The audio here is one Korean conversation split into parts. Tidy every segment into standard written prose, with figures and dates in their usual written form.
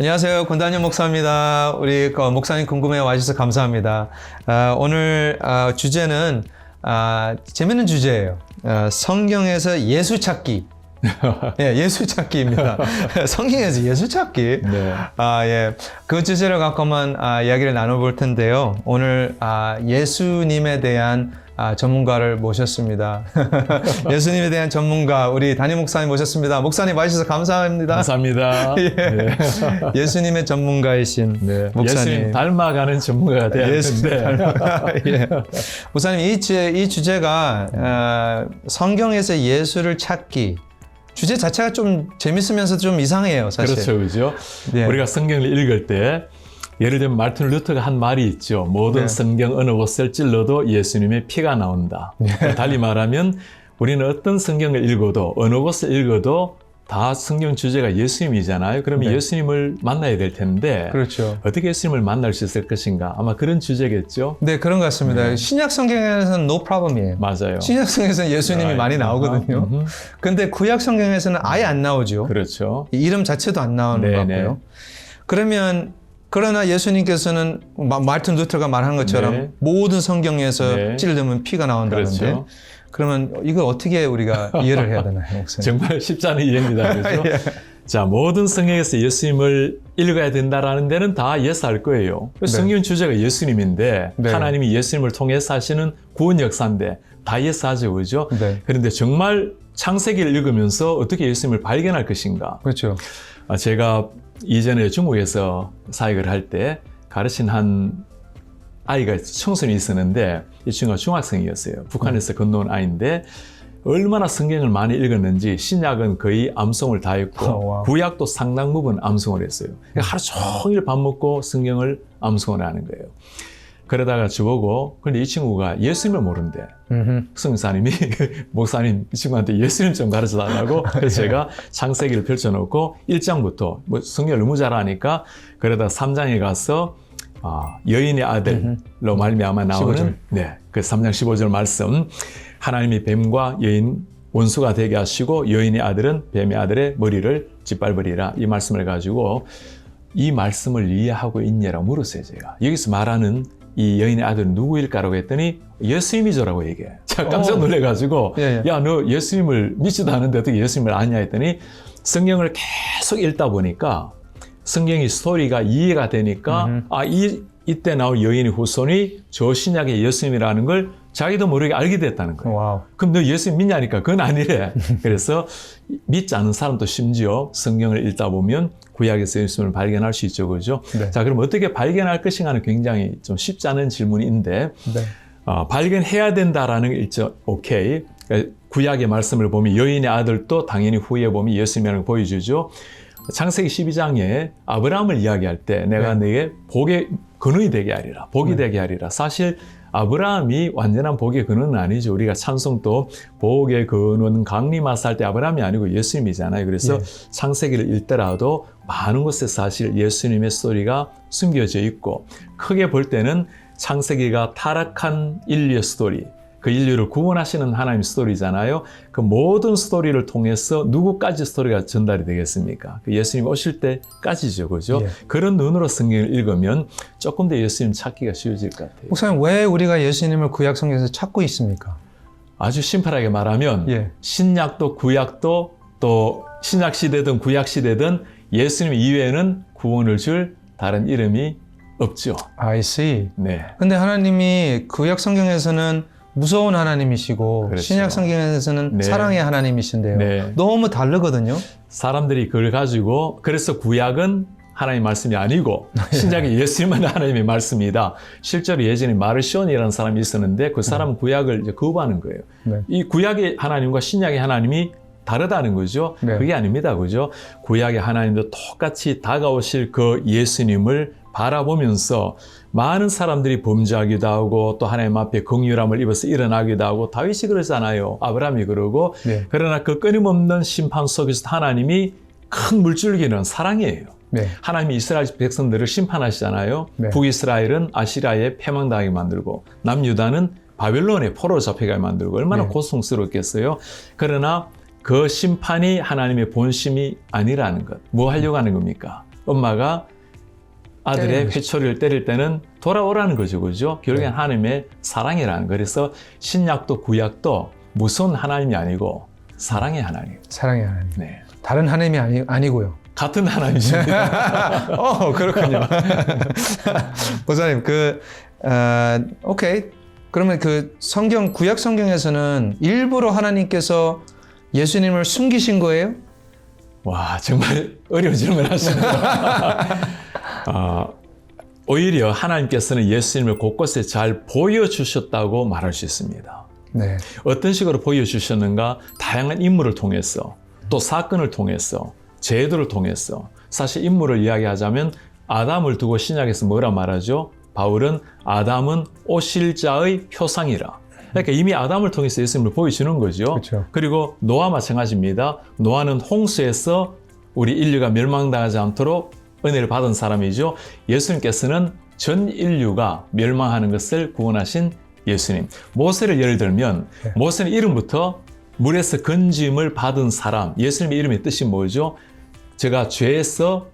안녕하세요. 권단현 목사입니다. 우리 목사님 궁금해 와주셔서 감사합니다. 오늘 주제는 재밌는 주제예요. 성경에서 예수 찾기. 예, 예수 찾기입니다. 성경에서 예수 찾기. 네. 예. 그 주제를 갖고만 이야기를 나눠볼 텐데요. 오늘 예수님에 대한 전문가를 모셨습니다. 예수님에 대한 전문가 우리 담임 목사님 모셨습니다. 목사님 와주셔서 감사합니다. 감사합니다. 예. 네. 예수님의 전문가이신 네. 목사님. 예수님 닮아가는 전문가가 되었는데. 예. 목사님 이 주제가 성경에서 예수를 찾기. 주제 자체가 좀 재밌으면서 좀 이상해요, 사실. 그렇죠, 그죠? 네. 우리가 성경을 읽을 때 예를 들면 마르틴 루터가 한 말이 있죠. 모든 네. 성경 어느 곳을 찔러도 예수님의 피가 나온다. 달리 말하면 우리는 어떤 성경을 읽어도 어느 곳을 읽어도 다 성경 주제가 예수님이잖아요. 그러면 네. 예수님을 만나야 될 텐데 그렇죠. 어떻게 예수님을 만날 수 있을 것인가? 아마 그런 주제겠죠? 네, 그런 것 같습니다. 네. 신약 성경에서는 no problem이에요. 맞아요. 신약 성경에서는 예수님이 많이 나오거든요. 근데 구약 성경에서는 아예 안 나오죠. 그렇죠. 이름 자체도 안 나오는 것 같고요. 그러나 예수님께서는 마르틴 루터가 말한 것처럼 네. 모든 성경에서 네. 찔르면 피가 나온다는데 그렇죠. 그러면 이걸 어떻게 우리가 이해를 해야 되나요, 목사님? 정말 쉽지 않은 이해입니다. 그렇죠? 예. 자, 모든 성경에서 예수님을 읽어야 된다라는 데는 다 예스할 거예요. 성경 주제가 예수님인데 네. 하나님이 예수님을 통해서 하시는 구원 역사인데 다 예스하죠, 그죠? 네. 그런데 정말 창세기를 읽으면서 어떻게 예수님을 발견할 것인가? 그렇죠. 제가 이전에 중국에서 사역을 할 때 가르친 한 아이가 청소년이 있었는데 이 친구가 중학생이었어요. 북한에서 건너온 아이인데 얼마나 성경을 많이 읽었는지 신약은 거의 암송을 다 했고 구약도 상당 부분 암송을 했어요. 그러니까 하루 종일 밥 먹고 성경을 암송을 하는 거예요. 그러다가 저보고 근데 이 친구가 예수님을 모른대. 성사님이 목사님 이 친구한테 예수님 좀 가르쳐 달라고 그래서 제가 창세기를 펼쳐놓고 1장부터 뭐 성경을 너무 잘 아니까 그러다 3장에 가서 여인의 아들로 말미암아 나오는 15절. 네, 그 3장 15절 말씀 하나님이 뱀과 여인 원수가 되게 하시고 여인의 아들은 뱀의 아들의 머리를 짓밟으리라 이 말씀을 가지고 이 말씀을 이해하고 있냐라고 물었어요. 제가 여기서 말하는 이 여인의 아들은 누구일까라고 했더니 예수님이죠라고 얘기해. 제가 깜짝 놀래가지고 야, 너 예수님을 믿지도 않는데 어떻게 예수님을 아냐 했더니 성경을 계속 읽다 보니까 성경의 스토리가 이해가 되니까 이때 나온 여인의 후손이 저 신약의 예수님이라는 걸 자기도 모르게 알게 됐다는 거예요. 와우. 그럼 너 예수님 믿냐니까 그건 아니래. 그래서 믿지 않은 사람도 심지어 성경을 읽다 보면 구약에서 예수님을 발견할 수 있죠. 그죠? 네. 자, 그럼 어떻게 발견할 것인가는 굉장히 좀 쉽지 않은 질문인데 네. 발견해야 된다라는 게 있죠. 오케이. 그러니까 구약의 말씀을 보면 여인의 아들도 당연히 후에 보면 예수님이라는 걸 보여주죠. 창세기 12장에 아브라함을 이야기할 때 내가 내게 복의 근원이 되게 하리라. 복이 되게 하리라. 사실 아브라함이 완전한 복의 근원은 아니죠. 우리가 찬송도 복의 근원 강림하사 할 때 아브라함이 아니고 예수님이잖아요. 그래서 창세기를 읽더라도 많은 곳에 사실 예수님의 스토리가 숨겨져 있고 크게 볼 때는 창세기가 타락한 인류의 스토리 그 인류를 구원하시는 하나님의 스토리잖아요. 그 모든 스토리를 통해서 누구까지 스토리가 전달이 되겠습니까? 그 예수님 오실 때까지죠. 그죠? 예. 그런 눈으로 성경을 읽으면 조금 더 예수님 찾기가 쉬워질 것 같아요. 목사님, 왜 우리가 예수님을 구약 성경에서 찾고 있습니까? 아주 심플하게 말하면 신약도 구약도 또 신약 시대든 구약 시대든 예수님 이외에는 구원을 줄 다른 이름이 없죠. I see. 네. 근데 하나님이 구약 성경에서는 무서운 하나님이시고 그렇죠. 신약 성경에서는 사랑의 하나님이신데요. 너무 다르거든요. 사람들이 그걸 가지고 그래서 구약은 하나님의 말씀이 아니고 신약의 예수님은 하나님의 말씀이다. 실제로 예전에 마르시온이라는 사람이 있었는데 그 사람은 구약을 이제 거부하는 거예요. 이 구약의 하나님과 신약의 하나님이 다르다는 거죠. 그게 아닙니다. 그죠? 구약의 하나님도 똑같이 다가오실 그 예수님을 바라보면서 많은 사람들이 범죄하기도 하고 또 하나님 앞에 긍휼함을 입어서 일어나기도 하고 다윗이 그러잖아요. 아브라함이 그러고 그러나 그 끊임없는 심판 속에서 하나님이 큰 물줄기는 사랑이에요. 하나님이 이스라엘 백성들을 심판하시잖아요. 북이스라엘은 아시리아에 패망당하게 만들고 남유다는 바벨론에 포로로 잡혀가게 만들고 얼마나 고통스럽겠어요. 그러나 그 심판이 하나님의 본심이 아니라는 것. 뭐 하려고 하는 겁니까? 엄마가 아들의 때리는 거죠. 회초리를 때릴 때는 돌아오라는 거죠. 그죠? 결국엔 네. 하나님의 사랑이라는 거. 그래서 신약도 구약도 무서운 하나님이 아니고 사랑의 하나님. 사랑의 하나님. 네. 다른 하나님이 아니고요. 같은 하나님이십니다. 그렇군요. 목사님, 오케이. 그러면 구약 성경에서는 일부러 하나님께서 예수님을 숨기신 거예요? 와, 정말 어려운 질문 하십니다. 오히려 하나님께서는 예수님을 곳곳에 잘 보여주셨다고 말할 수 있습니다. 네. 어떤 식으로 보여주셨는가? 다양한 인물을 통해서, 또 사건을 통해서, 제도를 통해서. 사실 인물을 이야기하자면 아담을 두고 신약에서 뭐라 말하죠? 바울은 아담은 오실 자의 표상이라. 그러니까 이미 아담을 통해서 예수님을 보여주는 거죠. 그렇죠. 그리고 노아 마찬가지입니다. 노아는 홍수에서 우리 인류가 멸망당하지 않도록 은혜를 받은 사람이죠. 예수님께서는 전 인류가 멸망하는 것을 구원하신 예수님. 모세를 예를 들면 네. 모세는 이름부터 물에서 건짐을 받은 사람. 예수님의 이름의 뜻이 뭐죠? 제가 죄에서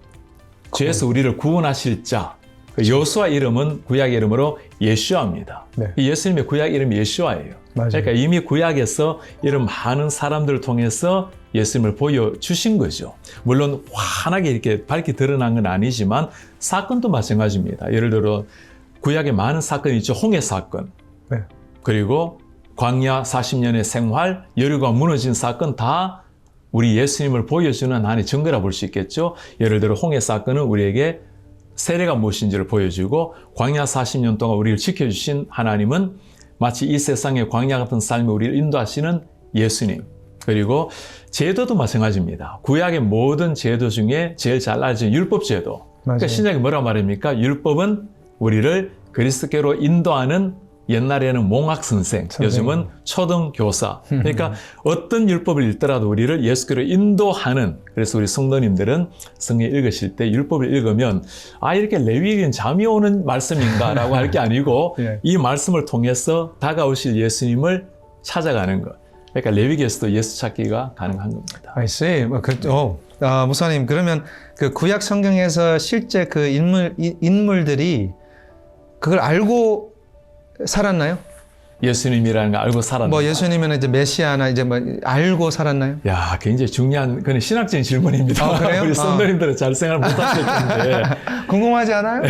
우리를 구원하실 자. 여호수아 이름은 구약 이름으로 예수아입니다. 네. 예수님의 구약 이름이 예수아예요. 맞아요. 그러니까 이미 구약에서 이런 많은 사람들을 통해서 예수님을 보여주신 거죠. 물론 환하게 이렇게 밝게 드러난 건 아니지만 사건도 마찬가지입니다. 예를 들어 구약에 많은 사건이 있죠. 홍해 사건. 네. 그리고 광야 40년의 생활, 여리고가 무너진 사건 다 우리 예수님을 보여주는 하나의 증거라 볼 수 있겠죠. 예를 들어 홍해 사건은 우리에게 세례가 무엇인지를 보여주고 광야 40년 동안 우리를 지켜주신 하나님은 마치 이 세상의 광야 같은 삶에 우리를 인도하시는 예수님. 그리고 제도도 마찬가지입니다. 구약의 모든 제도 중에 제일 잘 알려진 율법 제도. 그러니까 신약이 뭐라 말입니까? 율법은 우리를 그리스도께로 인도하는 옛날에는 몽학 선생, 요즘은 초등 교사. 그러니까 어떤 율법을 읽더라도 우리를 예수께로 인도하는, 그래서 우리 성도님들은 성경 읽으실 때 율법을 읽으면 이렇게 레위기는 잠이 오는 말씀인가라고 할 게 아니고 네. 이 말씀을 통해서 다가오실 예수님을 찾아가는 것. 그러니까 레위기에서도 예수 찾기가 가능한 겁니다. I see. 목사님, 그러면 구약 성경에서 실제 인물들이 그걸 알고 살았나요? 예수님이라는 거 알고 살았나요? 예수님은 이제 메시아나 알고 살았나요? 야, 굉장히 중요한 그런 신학적인 질문입니다. 그래요? 우리 성도님들은 잘 생각 못하실 텐데. 궁금하지 않아요?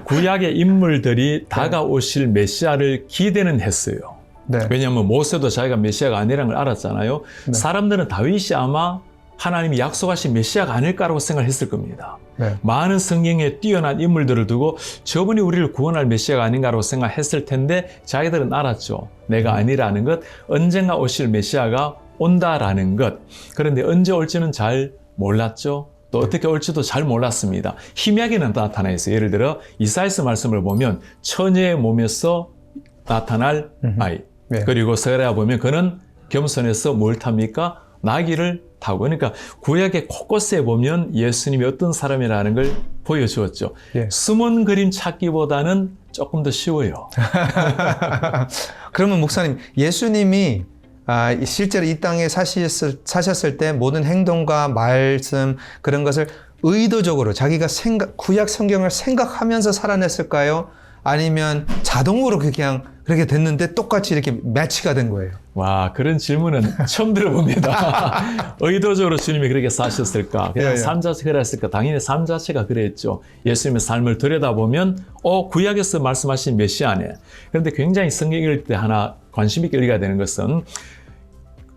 구약의 인물들이 다가오실 메시아를 기대는 했어요. 네. 왜냐하면 모세도 자기가 메시아가 아니라는 걸 알았잖아요. 네. 사람들은 다윗이 아마 하나님이 약속하신 메시아가 아닐까라고 생각했을 겁니다. 네. 많은 성경에 뛰어난 인물들을 두고 저분이 우리를 구원할 메시아가 아닌가라고 생각했을 텐데 자기들은 알았죠. 내가 아니라는 것, 언젠가 오실 메시아가 온다라는 것. 그런데 언제 올지는 잘 몰랐죠. 또 어떻게 올지도 잘 몰랐습니다. 희미하게는 나타나 있어요. 예를 들어 이사야서 말씀을 보면 처녀의 몸에서 나타날 아이. 네. 그리고 스가랴 보면 그는 겸손해서 뭘 탑니까? 나귀를 타고. 그러니까 구약의 곳곳에 보면 예수님이 어떤 사람이라는 걸 보여주었죠. 예. 숨은 그림 찾기보다는 조금 더 쉬워요. 그러면 목사님, 예수님이 실제로 이 땅에 사셨을 때 모든 행동과 말씀 그런 것을 의도적으로 자기가 구약 성경을 생각하면서 살아냈을까요? 아니면 자동으로 그냥 그렇게 됐는데 똑같이 이렇게 매치가 된 거예요? 와, 그런 질문은 처음 들어봅니다. 의도적으로 주님이 그렇게 사셨을까? 그냥 삶 자체가 그랬을까? 당연히 삶 자체가 그랬죠. 예수님의 삶을 들여다보면 구약에서 말씀하신 메시아네. 그런데 굉장히 성경 읽을 때 하나 관심 있게 읽어야 되는 것은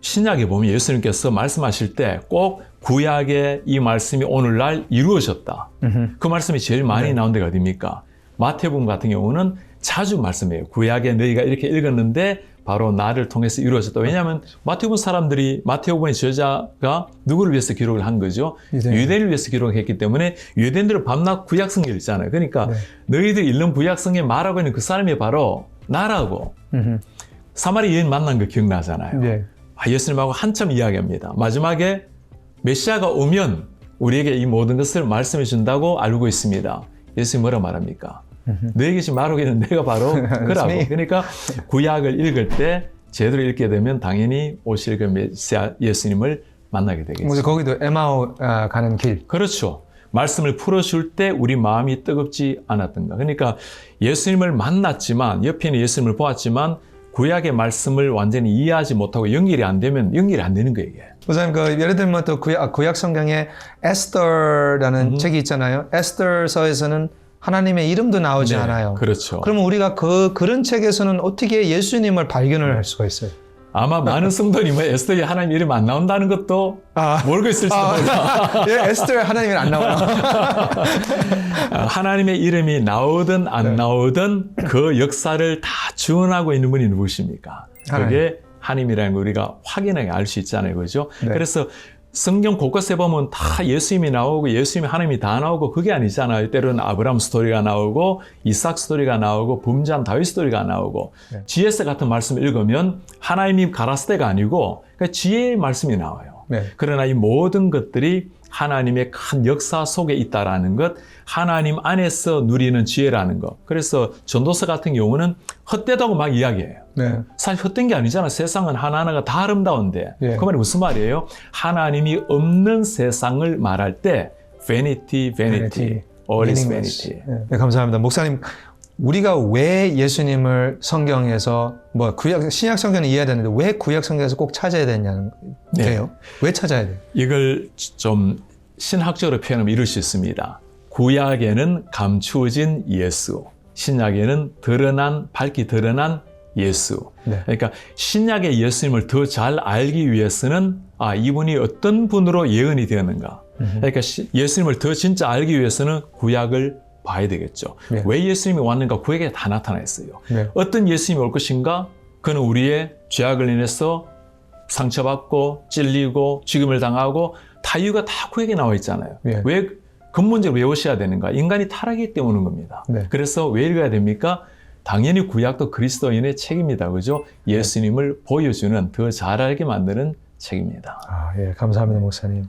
신약에 보면 예수님께서 말씀하실 때 꼭 구약의 이 말씀이 오늘날 이루어졌다. 그 말씀이 제일 많이 나온 데가 어디입니까? 마태복음 같은 경우는 자주 말씀해요. 구약에 너희가 이렇게 읽었는데 바로 나를 통해서 이루어졌다. 왜냐하면 마태복음 사람들이 마태복음의 저자가 누구를 위해서 기록을 한 거죠? 유대인을 위해서 기록했기 때문에 유대인들은 밤낮 구약 성경을 읽잖아요. 그러니까 너희들이 읽는 구약 성경에 말하고 있는 그 사람이 바로 나라고. 사마리 여인 만난 거 기억나잖아요. 네. 예수님하고 한참 이야기합니다. 마지막에 메시아가 오면 우리에게 이 모든 것을 말씀해 준다고 알고 있습니다. 예수님이 뭐라 말합니까? 너에게 지금 말하고 있는 내가 바로 그라고. 그러니까 구약을 읽을 때 제대로 읽게 되면 당연히 오실 그 메시아 예수님을 만나게 되겠죠. 그래서 거기도 에마오 가는 길. 그렇죠. 말씀을 풀어줄 때 우리 마음이 뜨겁지 않았던가. 그러니까 예수님을 만났지만, 옆에 있는 예수님을 보았지만 구약의 말씀을 완전히 이해하지 못하고 연결이 안 되면 연결이 안 되는 거예요, 이게. 우선 예를 들면 또 구약 성경에 에스더라는 책이 있잖아요. 에스더서에서는 하나님의 이름도 나오지 네, 않아요. 그렇죠. 그러면 우리가 그런 책에서는 어떻게 예수님을 발견을 할 수가 있어요? 아마 많은 성도님은 에스더에 하나님 이름 안 나온다는 것도 모르고 있을지도 몰라. 예, 에스더에 하나님이 안 나와요. 하나님의 이름이 나오든 안 나오든 그 역사를 다 주원하고 있는 분이 누구십니까? 그게 하나님이라는 걸 우리가 확연하게 알 수 있잖아요. 그죠? 네. 그래서 성경 곳곳에 보면 다 예수님이 나오고 예수님이 하나님이 다 나오고 그게 아니잖아요. 때로는 아브라함 스토리가 나오고 이삭 스토리가 나오고 범죄한 다윗 스토리가 나오고 네. GS 같은 말씀을 읽으면 하나님이 가라스대가 아니고 그러니까 지혜의 말씀이 나와요. 네. 그러나 이 모든 것들이 하나님의 큰 역사 속에 있다라는 것, 하나님 안에서 누리는 지혜라는 것. 그래서 전도서 같은 경우는 헛되다고 막 이야기해요. 네. 사실 헛된 게 아니잖아. 세상은 하나하나가 다 아름다운데. 예. 그 말이 무슨 말이에요? 하나님이 없는 세상을 말할 때 vanity, vanity, all is vanity. 네, 감사합니다. 목사님, 우리가 왜 예수님을 성경에서 신약 성경을 이해해야 되는데 왜 구약 성경에서 꼭 찾아야 되냐는 게요? 왜 찾아야 돼요? 이걸 좀 신학적으로 표현하면 이럴 수 있습니다. 구약에는 감추어진 예수, 신약에는 밝히 드러난 예수. 네. 그러니까 신약의 예수님을 더 잘 알기 위해서는 이분이 어떤 분으로 예언이 되었는가. 그러니까 예수님을 더 진짜 알기 위해서는 구약을 봐야 되겠죠. 네. 왜 예수님이 왔는가 구약에 다 나타나 있어요. 네. 어떤 예수님이 올 것인가? 그는 우리의 죄악을 인해서 상처받고 찔리고 죽임을 당하고 다 이유가 다 구약에 나와 있잖아요. 네. 왜 근본적으로 왜 오셔야 되는가? 인간이 타락이기 때문인 겁니다. 네. 그래서 왜 읽어야 됩니까? 당연히 구약도 그리스도인의 책입니다. 그죠? 예수님을 보여주는, 더 잘 알게 만드는 책입니다. 예, 감사합니다, 목사님.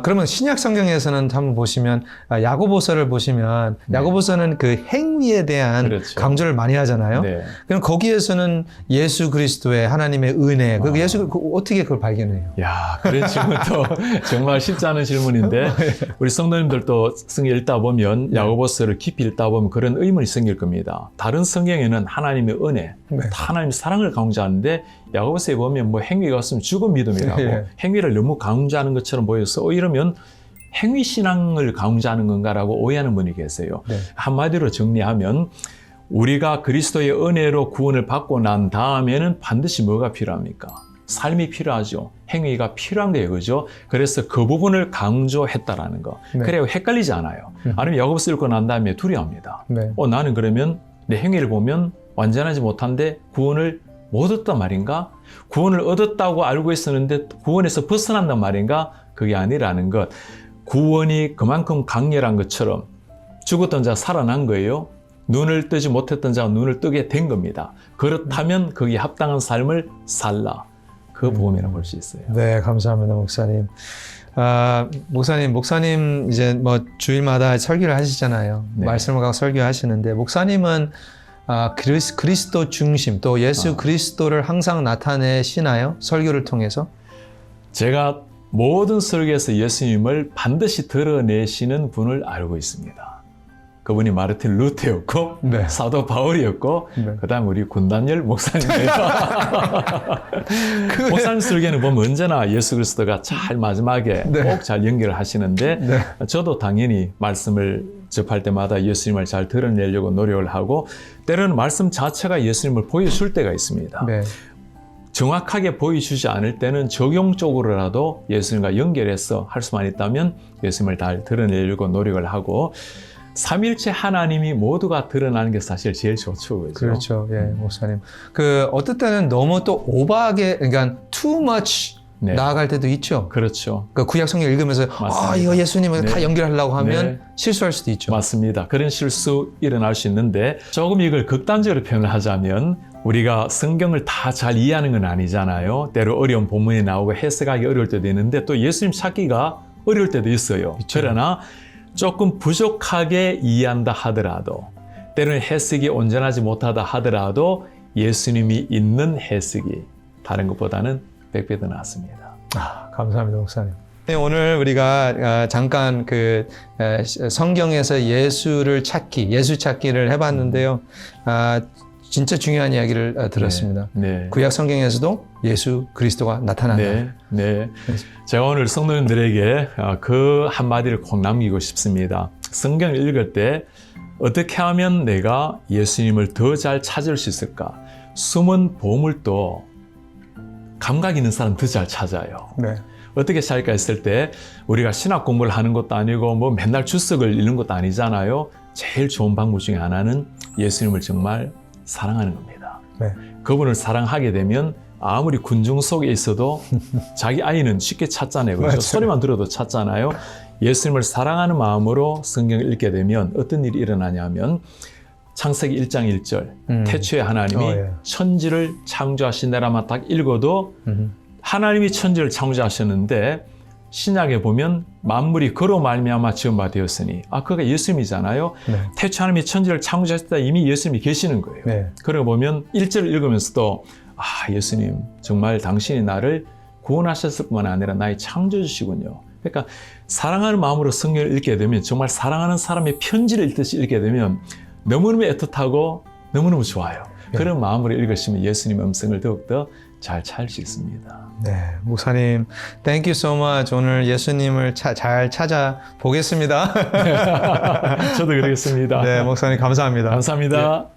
그러면 신약 성경에서는 한번 보시면 야고보서를 보시면 야고보서는 그 행위에 대한 그렇죠. 강조를 많이 하잖아요. 네. 그럼 거기에서는 예수 그리스도의 하나님의 은혜, 그 예수 어떻게 그걸 발견해요? 야, 그런 질문도 정말 쉽지 않은 질문인데 우리 성도님들도 성경 읽다 보면 야고보서를 깊이 읽다 보면 그런 의문이 생길 겁니다. 다른 성경에는 하나님의 은혜, 네. 하나님의 사랑을 강조하는데 야고보서에 보면 행위가 없으면 죽은 믿음이라고 행위를 너무 강조하는 것처럼 보여서 이러면 행위 신앙을 강조하는 건가라고 오해하는 분이 계세요. 네. 한마디로 정리하면 우리가 그리스도의 은혜로 구원을 받고 난 다음에는 반드시 뭐가 필요합니까? 삶이 필요하죠. 행위가 필요한 거예요. 그죠? 그래서 그 부분을 강조했다라는 거. 네. 그래야 헷갈리지 않아요. 아니면 야고보서 읽고 난 다음에 두려워합니다. 네. 나는 그러면 내 행위를 보면 완전하지 못한데 구원을 못 얻었단 말인가? 구원을 얻었다고 알고 있었는데 구원에서 벗어난단 말인가? 그게 아니라는 것. 구원이 그만큼 강렬한 것처럼 죽었던 자가 살아난 거예요. 눈을 뜨지 못했던 자가 눈을 뜨게 된 겁니다. 그렇다면 거기에 합당한 삶을 살라. 그 복음이라고 볼 수 있어요. 네, 감사합니다, 목사님. 목사님 이제 주일마다 설교를 하시잖아요. 네. 말씀을 갖고 설교하시는데 목사님은 그리스도 중심 또 예수 그리스도를 항상 나타내시나요? 설교를 통해서? 제가 모든 설교에서 예수님을 반드시 드러내시는 분을 알고 있습니다. 그분이 마르틴 루터였고 네. 사도 바울이었고 네. 그다음 우리 군단열 목사님이에요. 목사님 설교는 보면 언제나 예수 그리스도가 잘 마지막에 네. 꼭 잘 연결을 하시는데 네. 저도 당연히 말씀을 접할 때마다 예수님을 잘 드러내려고 노력을 하고 때로는 말씀 자체가 예수님을 보여줄 때가 있습니다. 네. 정확하게 보여주지 않을 때는 적용적으로라도 예수님과 연결해서 할 수만 있다면 예수님을 잘 드러내려고 노력을 하고 삼일체 하나님이 모두가 드러나는 게 사실 제일 좋죠. 그렇죠? 그렇죠. 예, 목사님. 어떨 때는 너무 또 오버하게, 그러니까 too much 네. 나아갈 때도 있죠. 그렇죠. 구약 성경 읽으면서 이거 예수님을 다 연결하려고 하면 실수할 수도 있죠. 맞습니다. 그런 실수 일어날 수 있는데 조금 이걸 극단적으로 표현을 하자면 우리가 성경을 다 잘 이해하는 건 아니잖아요. 때로 어려운 본문이 나오고 해석하기 어려울 때도 있는데 또 예수님 찾기가 어려울 때도 있어요. 그렇죠. 그러나 조금 부족하게 이해한다 하더라도 때로는 해석이 온전하지 못하다 하더라도 예수님이 있는 해석이 다른 것보다는 100배 더 낫습니다. 감사합니다, 목사님. 네, 오늘 우리가 잠깐 성경에서 예수를 찾기, 예수 찾기를 해봤는데요. 진짜 중요한 이야기를 들었습니다. 네. 구약 성경에서도 예수 그리스도가 나타난다. 네, 네. 제가 오늘 성도님들에게 그 한마디를 꼭 남기고 싶습니다. 성경을 읽을 때 어떻게 하면 내가 예수님을 더 잘 찾을 수 있을까? 숨은 보물도 감각 있는 사람 더 잘 찾아요. 네. 어떻게 찾을까 했을 때 우리가 신학 공부를 하는 것도 아니고 뭐 맨날 주석을 읽는 것도 아니잖아요. 제일 좋은 방법 중에 하나는 예수님을 정말 사랑하는 겁니다. 네. 그분을 그분을 사랑하게 되면 아무리 군중 속에 있어도 자기 아이는 쉽게 찾잖아요. 그렇죠? 맞아요. 소리만 들어도 찾잖아요. 예수님을 사랑하는 마음으로 성경을 읽게 되면 어떤 일이 일어나냐면 창세기 1장 1절 태초에 하나님이 천지를 창조하신다라만 딱 읽어도 하나님이 천지를 창조하셨는데 신약에 보면 만물이 그로 말미암아 지은 바 되었으니 그가 예수님이잖아요. 네. 태초 하나님이 천지를 창조하셨다 이미 예수님이 계시는 거예요. 네. 그러고 보면 1절을 읽으면서도 예수님 정말 당신이 나를 구원하셨을 뿐만 아니라 나의 창조주시군요. 그러니까 사랑하는 마음으로 성경을 읽게 되면 정말 사랑하는 사람의 편지를 읽듯이 읽게 되면 너무너무 애틋하고 너무너무 좋아요. 네. 그런 마음으로 읽으시면 예수님의 음성을 더욱더 잘 찾을 수 있습니다. 네, 목사님, thank you so much. 오늘 예수님을 잘 찾아보겠습니다. 저도 그러겠습니다. 네, 목사님 감사합니다. 감사합니다.